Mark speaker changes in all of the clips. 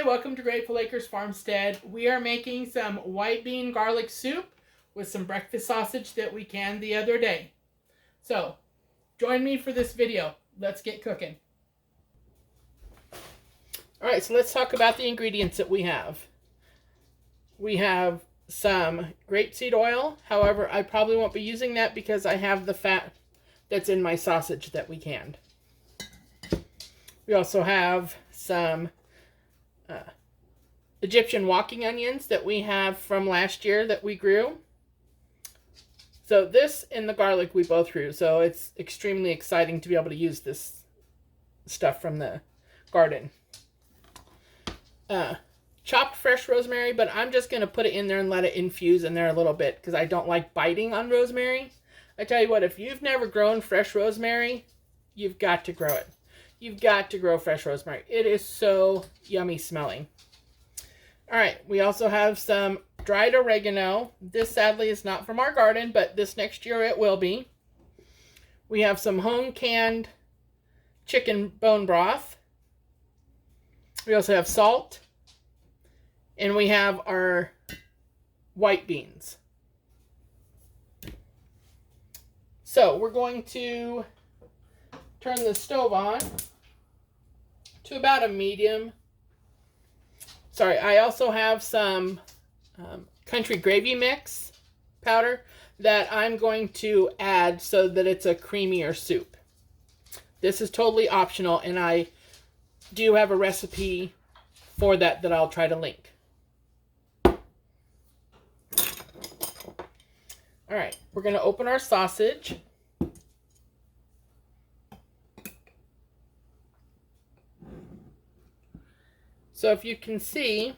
Speaker 1: Hi, welcome to Grateful Acres Farmstead. We are making some white bean garlic soup with some breakfast sausage that we canned the other day. So, join me for this video. Let's get cooking. Alright, so let's talk about the ingredients that we have. We have some grapeseed oil. However, I probably won't be using that because I have the fat that's in my sausage that we canned. We also have some Egyptian walking onions that we have from last year that we grew. So this and the garlic we both grew. So it's extremely exciting to be able to use this stuff from the garden. Chopped fresh rosemary, but I'm just going to put it in there and let it infuse in there a little bit because I don't like biting on rosemary. I tell you what, if you've never grown fresh rosemary, you've got to grow it. You've got to grow fresh rosemary. It is so yummy smelling. All right, we also have some dried oregano. This sadly is not from our garden, but this next year it will be. We have some home canned chicken bone broth. We also have salt. And we have our white beans. So we're going to turn the stove on to about a medium. Sorry, I also have some country gravy mix powder that I'm going to add so that it's a creamier soup. This is totally optional, and I do have a recipe for that I'll try to link. All right, we're going to open our sausage. So if you can see,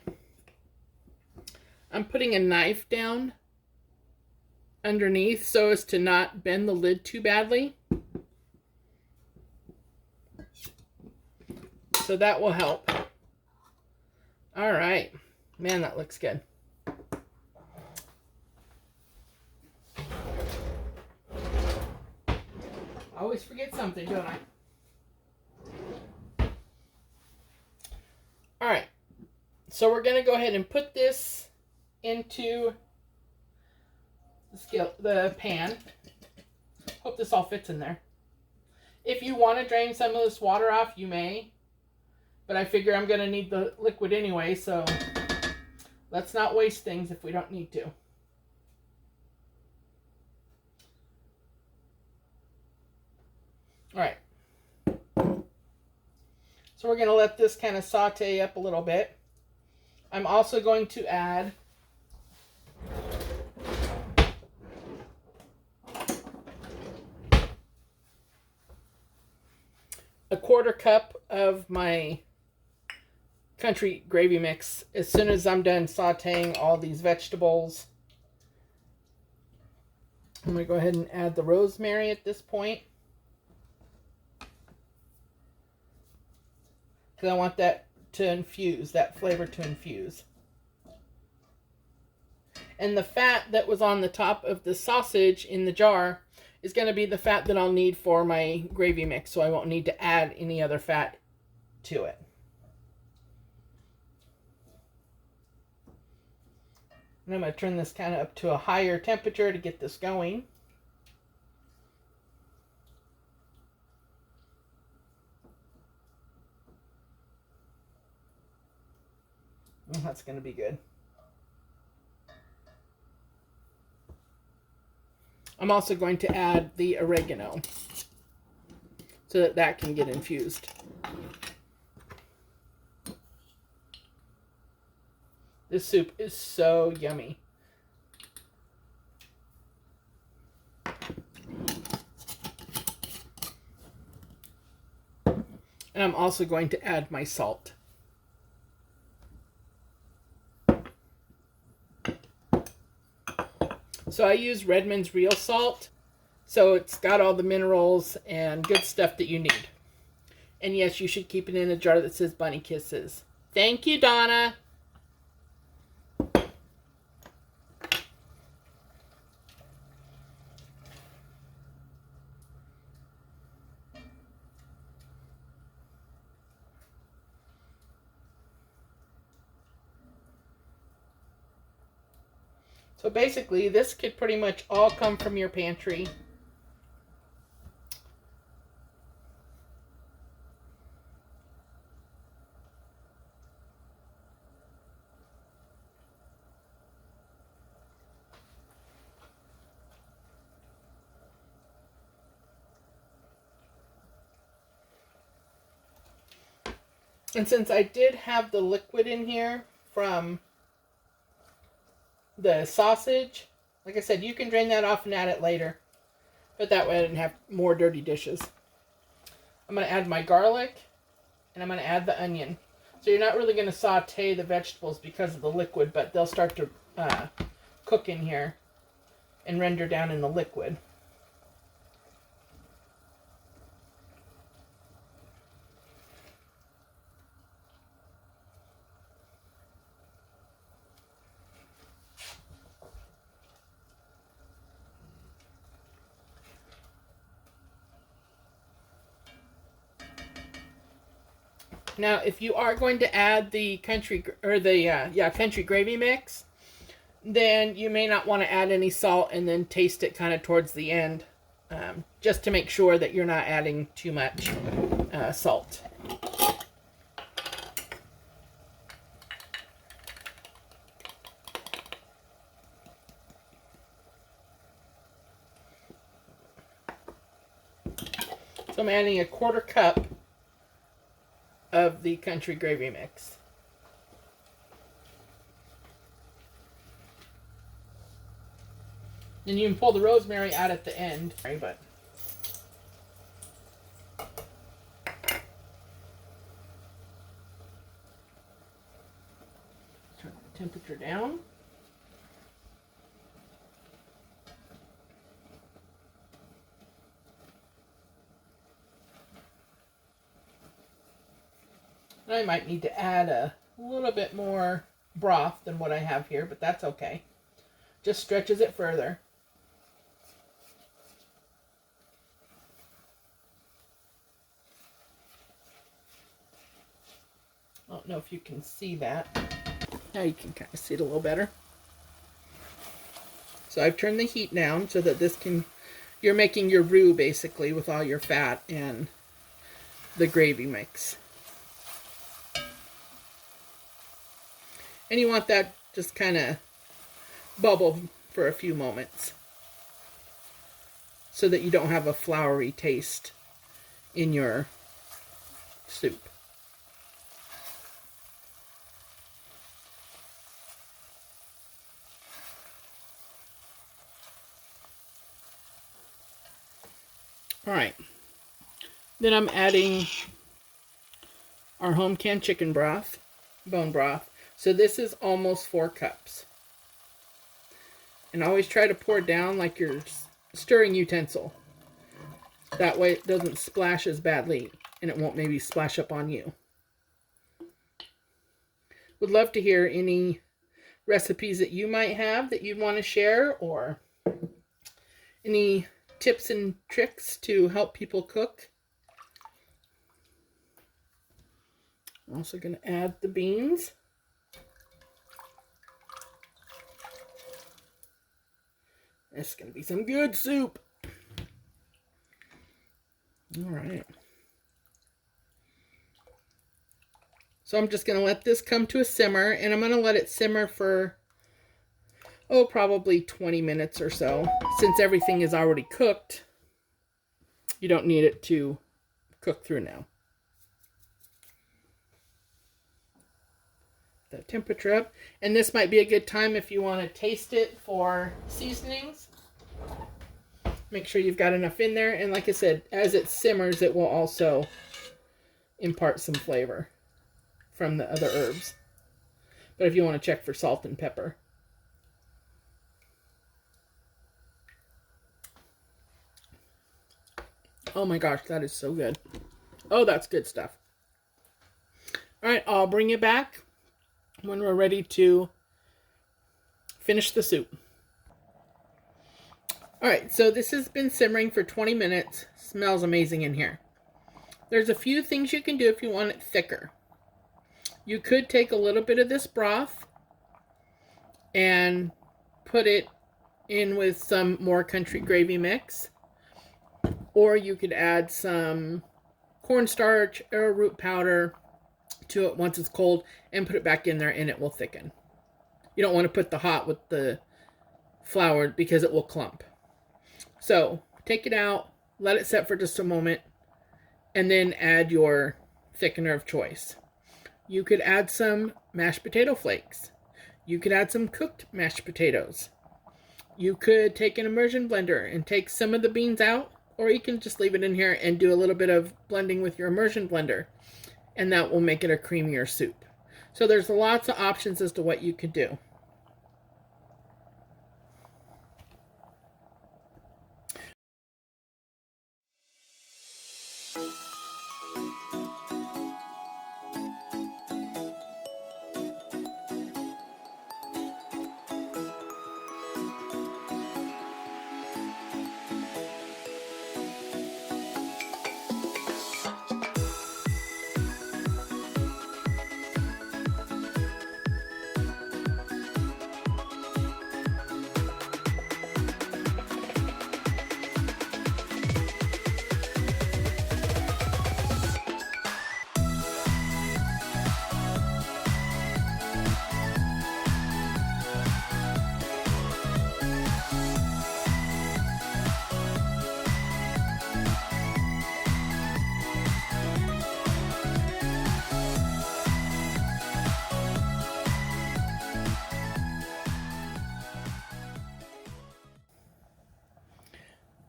Speaker 1: I'm putting a knife down underneath so as to not bend the lid too badly. So that will help. All right. Man, that looks good. I always forget something, don't I? All right, so we're going to go ahead and put this into the pan. Hope this all fits in there. If you want to drain some of this water off, you may. But I figure I'm going to need the liquid anyway, so let's not waste things if we don't need to. All right. So we're going to let this kind of saute up a little bit. I'm also going to add a 1/4 cup of my country gravy mix as soon as I'm done sauteing all these vegetables. I'm going to go ahead and add the rosemary at this point. Because I want that to infuse, that flavor to infuse. And the fat that was on the top of the sausage in the jar is going to be the fat that I'll need for my gravy mix, so I won't need to add any other fat to it. And I'm going to turn this kind of up to a higher temperature to get this going. That's going to be good. I'm also going to add the oregano so that that can get infused. This soup is so yummy. And I'm also going to add my salt. So I use Redmond's real salt, so it's got all the minerals and good stuff that you need. And yes, you should keep it in a jar that says Bunny Kisses. Thank you, Donna. So basically, this could pretty much all come from your pantry. And since I did have the liquid in here from the sausage, like I said, you can drain that off and add it later. But that way I didn't have more dirty dishes. I'm going to add my garlic, and I'm going to add the onion. So you're not really going to saute the vegetables because of the liquid, but they'll start to cook in here and render down in the liquid. Now, if you are going to add the country gravy mix, then you may not want to add any salt and then taste it kind of towards the end, just to make sure that you're not adding too much salt. So I'm adding a 1/4 cup of the country gravy mix. And you can pull the rosemary out at the end, but turn the temperature down. I might need to add a little bit more broth than what I have here, but that's okay. Just stretches it further. I don't know if you can see that. Now you can kind of see it a little better. So I've turned the heat down so that you're making your roux basically with all your fat and the gravy mix. And you want that just kind of bubble for a few moments so that you don't have a floury taste in your soup. All right. Then I'm adding our home canned chicken broth, bone broth. So this is almost 4 cups. And always try to pour down like your stirring utensil. That way it doesn't splash as badly and it won't maybe splash up on you. Would love to hear any recipes that you might have that you'd want to share, or any tips and tricks to help people cook. I'm also going to add the beans. This is going to be some good soup. All right. So I'm just going to let this come to a simmer, and I'm going to let it simmer for, probably 20 minutes or so. Since everything is already cooked, you don't need it to cook through now. The temperature up, and this might be a good time if you want to taste it for seasonings. Make sure you've got enough in there, and like I said, as it simmers it will also impart some flavor from the other herbs. But if you want to check for salt and pepper. Oh my gosh, that is so good. Oh, that's good stuff. All right, I'll bring you back when we're ready to finish the soup. All right, so this has been simmering for 20 minutes. Smells amazing in here. There's a few things you can do if you want it thicker. You could take a little bit of this broth and put it in with some more country gravy mix, or you could add some cornstarch, arrowroot powder to it once it's cold and put it back in there, and it will thicken. You don't want to put the hot with the flour because it will clump. So take it out, let it set for just a moment, and then add your thickener of choice. You could add some mashed potato flakes. You could add some cooked mashed potatoes. You could take an immersion blender and take some of the beans out, or you can just leave it in here and do a little bit of blending with your immersion blender, and that will make it a creamier soup. So there's lots of options as to what you could do.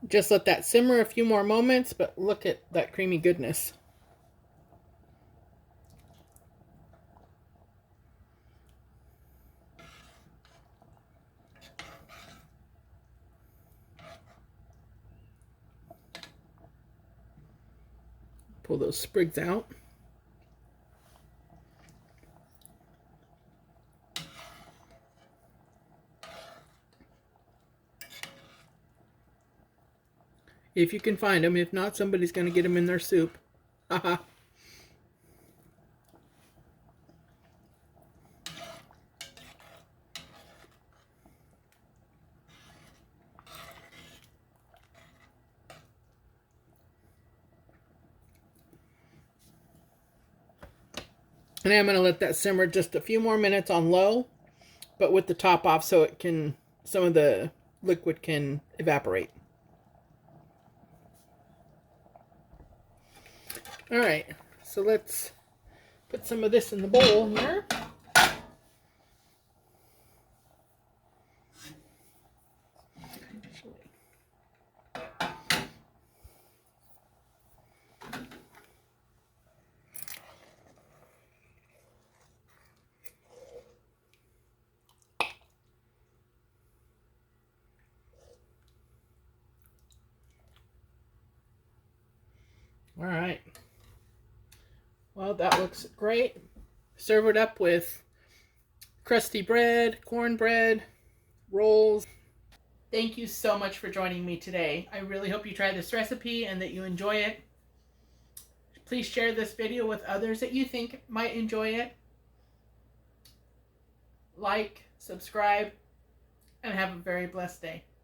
Speaker 1: Just let that simmer a few more moments, but look at that creamy goodness. Pull those sprigs out. If you can find them. If not, somebody's going to get them in their soup. Haha. And I'm going to let that simmer just a few more minutes on low, but with the top off so it can, some of the liquid can evaporate. All right, so let's put some of this in the bowl here. All right. Well, that looks great. Serve it up with crusty bread, cornbread, rolls. Thank you so much for joining me today. I really hope you try this recipe and that you enjoy it. Please share this video with others that you think might enjoy it. Like, subscribe, and have a very blessed day.